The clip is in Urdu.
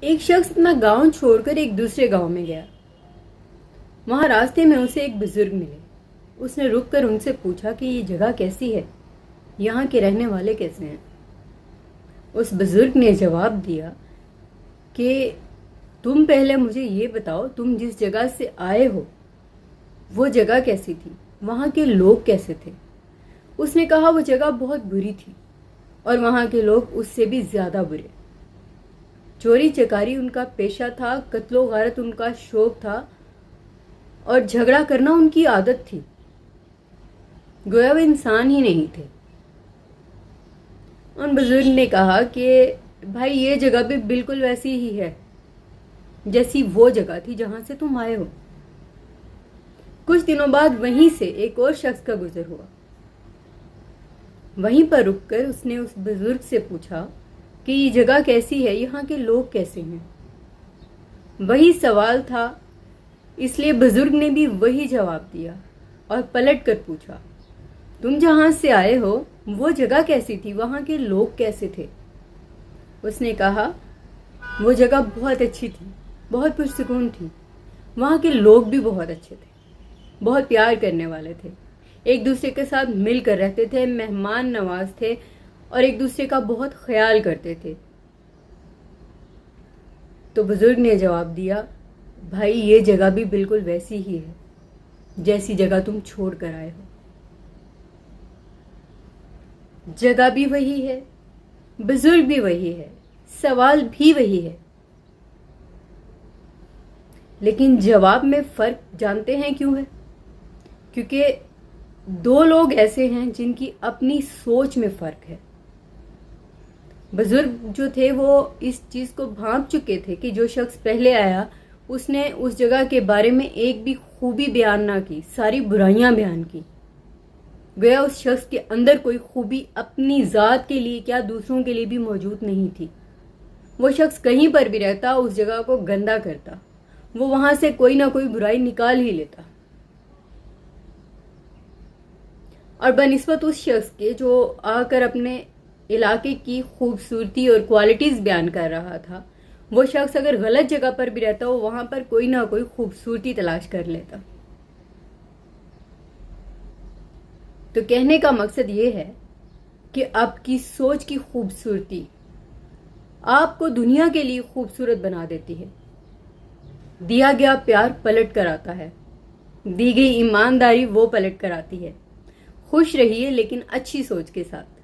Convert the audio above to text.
ایک شخص اپنا گاؤں چھوڑ کر ایک دوسرے گاؤں میں گیا۔ وہاں راستے میں اسے ایک بزرگ ملے۔ اس نے رک کر ان سے پوچھا کہ یہ جگہ کیسی ہے، یہاں کے رہنے والے کیسے ہیں۔ اس بزرگ نے جواب دیا کہ تم پہلے مجھے یہ بتاؤ، تم جس جگہ سے آئے ہو وہ جگہ کیسی تھی، وہاں کے لوگ کیسے تھے۔ اس نے کہا وہ جگہ بہت بری تھی اور وہاں کے لوگ اس سے بھی زیادہ برے۔ چوری چکاری ان کا پیشہ تھا، قتل و غارت ان کا شوق تھا اور جھگڑا کرنا ان کی عادت تھی، گویا وہ انسان ہی نہیں تھے۔ ان بزرگ نے کہا کہ بھائی یہ جگہ بھی بالکل ویسی ہی ہے جیسی وہ جگہ تھی جہاں سے تم آئے ہو۔ کچھ دنوں بعد وہیں سے ایک اور شخص کا گزر ہوا۔ وہیں پر رک کر اس نے اس بزرگ سے پوچھا کہ یہ جگہ کیسی ہے، یہاں کے لوگ کیسے ہیں۔ وہی سوال تھا، اس لیے بزرگ نے بھی وہی جواب دیا اور پلٹ کر پوچھا تم جہاں سے آئے ہو وہ جگہ کیسی تھی، وہاں کے لوگ کیسے تھے۔ اس نے کہا وہ جگہ بہت اچھی تھی، بہت پرسکون تھی، وہاں کے لوگ بھی بہت اچھے تھے، بہت پیار کرنے والے تھے، ایک دوسرے کے ساتھ مل کر رہتے تھے، مہمان نواز تھے اور ایک دوسرے کا بہت خیال کرتے تھے۔ تو بزرگ نے جواب دیا بھائی یہ جگہ بھی بالکل ویسی ہی ہے جیسی جگہ تم چھوڑ کر آئے ہو۔ جگہ بھی وہی ہے، بزرگ بھی وہی ہے، سوال بھی وہی ہے، لیکن جواب میں فرق جانتے ہیں کیوں ہے؟ کیونکہ دو لوگ ایسے ہیں جن کی اپنی سوچ میں فرق ہے۔ بزرگ جو تھے وہ اس چیز کو بھانپ چکے تھے کہ جو شخص پہلے آیا اس نے اس جگہ کے بارے میں ایک بھی خوبی بیان نہ کی، ساری برائیاں بیان کی، گویا اس شخص کے اندر کوئی خوبی اپنی ذات کے لیے کیا دوسروں کے لیے بھی موجود نہیں تھی۔ وہ شخص کہیں پر بھی رہتا اس جگہ کو گندا کرتا، وہ وہاں سے کوئی نہ کوئی برائی نکال ہی لیتا، اور بنسبت اس شخص کے جو آ کر اپنے علاقے کی خوبصورتی اور کوالٹیز بیان کر رہا تھا، وہ شخص اگر غلط جگہ پر بھی رہتا وہ وہاں پر کوئی نہ کوئی خوبصورتی تلاش کر لیتا۔ تو کہنے کا مقصد یہ ہے کہ آپ کی سوچ کی خوبصورتی آپ کو دنیا کے لیے خوبصورت بنا دیتی ہے۔ دیا گیا پیار پلٹ کر آتا ہے، دی گئی ایمانداری وہ پلٹ کر آتی ہے۔ خوش رہیے لیکن اچھی سوچ کے ساتھ۔